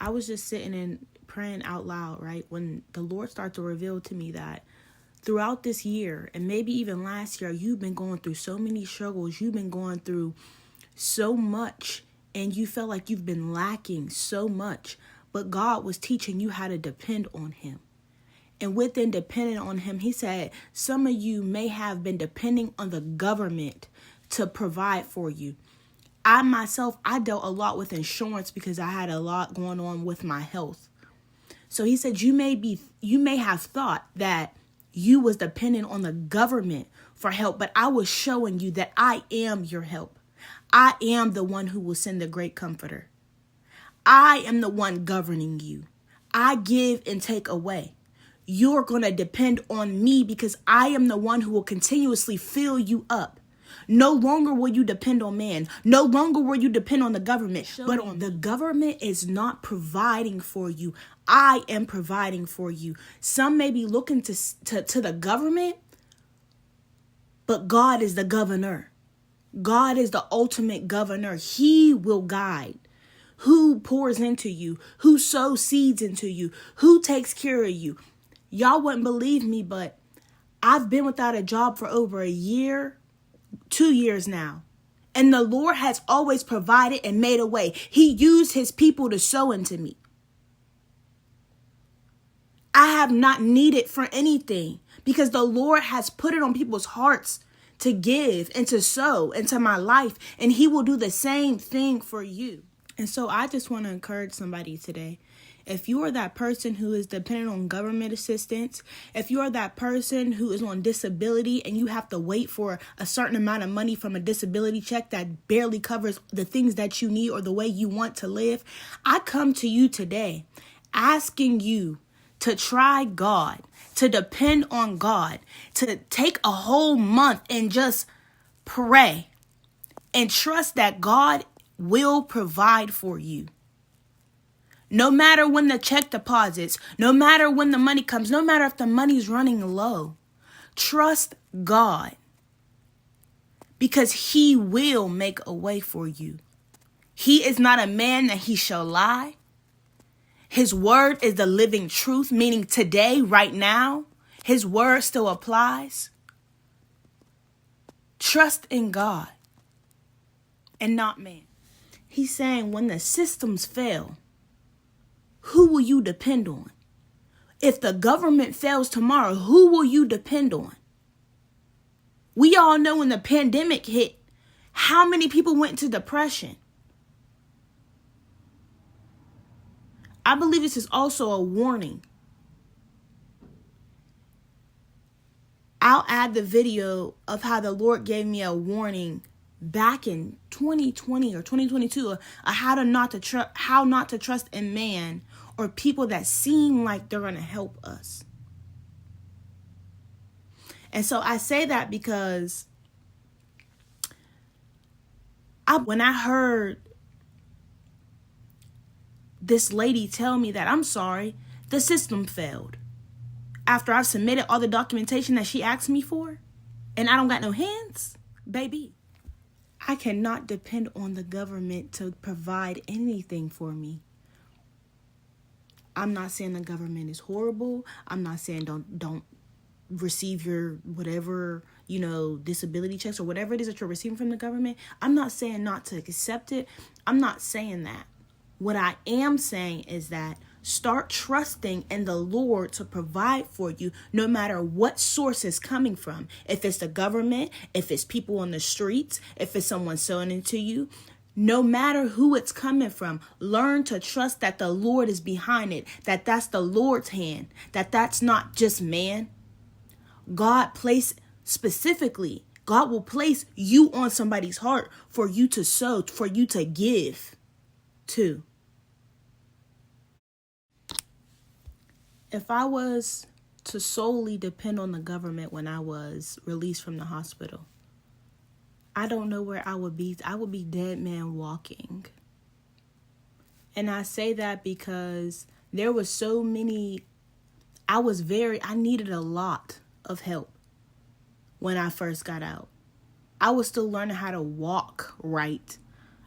I was just sitting and praying out loud, right? When the Lord started to reveal to me that throughout this year, and maybe even last year, you've been going through so many struggles. You've been going through so much, and you felt like you've been lacking so much. But God was teaching you how to depend on him. And within depending on him, he said, some of you may have been depending on the government to provide for you. I myself, I dealt a lot with insurance because I had a lot going on with my health. So he said, you may have thought that you was dependent on the government for help, but I was showing you that I am your help. I am the one who will send the great comforter. I am the one governing you. I give and take away. You're going to depend on me because I am the one who will continuously fill you up. No longer will you depend on man. No longer will you depend on the government. But on the government is not providing for you. I am providing for you. Some may be looking to the government, but God is the governor. God is the ultimate governor. He will guide who pours into you, who sows seeds into you, who takes care of you. Y'all wouldn't believe me, but I've been without a job for over a year, 2 years now. And the Lord has always provided and made a way. He used his people to sow into me. I have not needed for anything because the Lord has put it on people's hearts to give and to sow into my life. And he will do the same thing for you. And so I just want to encourage somebody today. If you are that person who is dependent on government assistance, if you are that person who is on disability and you have to wait for a certain amount of money from a disability check that barely covers the things that you need or the way you want to live, I come to you today asking you to try God, to depend on God, to take a whole month and just pray and trust that God will provide for you. No matter when the check deposits, no matter when the money comes, no matter if the money's running low, trust God because he will make a way for you. He is not a man that he shall lie. His word is the living truth, meaning today, right now, his word still applies. Trust in God and not man. He's saying when the systems fail, who will you depend on? If the government fails tomorrow, who will you depend on? We all know when the pandemic hit, how many people went into depression. I believe this is also a warning. I'll add the video of how the Lord gave me a warning back in 2020 or 2022, how not to trust in man or people that seem like they're going to help us. And so I say that because when I heard this lady tell me that, I'm sorry, the system failed after I've submitted all the documentation that she asked me for and I don't got no hands, baby. I cannot depend on the government to provide anything for me. I'm not saying the government is horrible. I'm not saying don't receive your whatever, disability checks or whatever it is that you're receiving from the government. I'm not saying not to accept it. I'm not saying that. What I am saying is that start trusting in the Lord to provide for you no matter what source is coming from. If it's the government, if it's people on the streets, if it's someone sowing into you, no matter who it's coming from, learn to trust that the Lord is behind it, that that's the Lord's hand, that that's not just man. God will place you on somebody's heart for you to sow, for you to give to. If I was to solely depend on the government when I was released from the hospital, I don't know where I would be. I would be dead man walking. And I say that because there was so many, I needed a lot of help when I first got out. I was still learning how to walk right.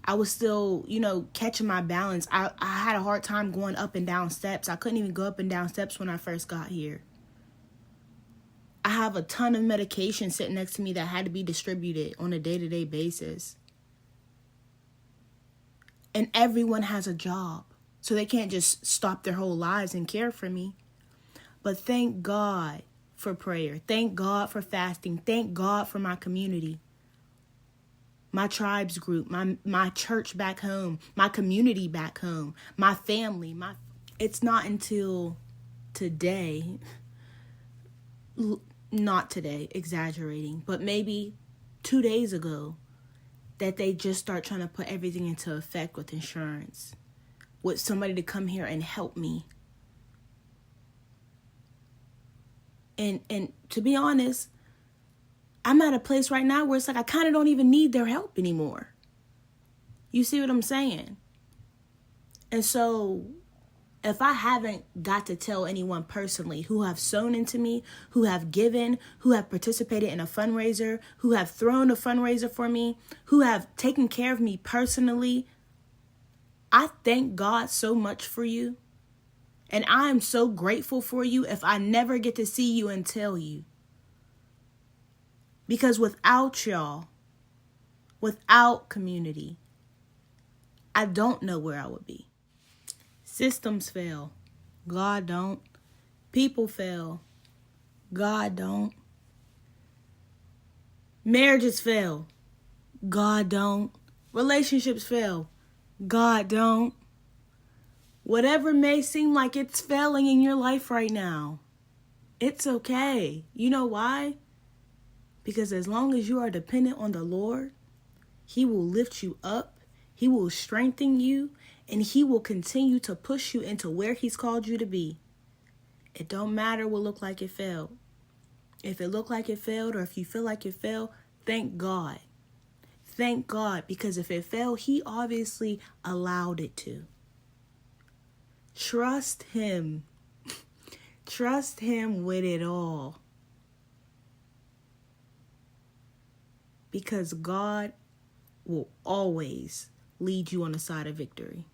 I was still, catching my balance. I had a hard time going up and down steps. I couldn't even go up and down steps when I first got here. I have a ton of medication sitting next to me that had to be distributed on a day-to-day basis. And everyone has a job, so they can't just stop their whole lives and care for me. But thank God for prayer. Thank God for fasting. Thank God for my community. My tribes group, my church back home, my community back home, my family. It's not until today, not today, exaggerating, but maybe 2 days ago, that they just start trying to put everything into effect with insurance, with somebody to come here and help me. And to be honest, I'm at a place right now where it's like I kind of don't even need their help anymore. You see what I'm saying? And so if I haven't got to tell anyone personally who have sown into me, who have given, who have participated in a fundraiser, who have thrown a fundraiser for me, who have taken care of me personally, I thank God so much for you. And I am so grateful for you if I never get to see you and tell you. Because without y'all, without community, I don't know where I would be. Systems fail. God don't. People fail. God don't. Marriages fail. God don't. Relationships fail. God don't. Whatever may seem like it's failing in your life right now, it's okay. You know why? Because as long as you are dependent on the Lord, He will lift you up, He will strengthen you, and He will continue to push you into where He's called you to be. It don't matter what looked like it failed. If it looked like it failed, or if you feel like it failed, thank God. Thank God, because if it failed, He obviously allowed it to. Trust Him. Trust Him with it all. Because God will always lead you on the side of victory.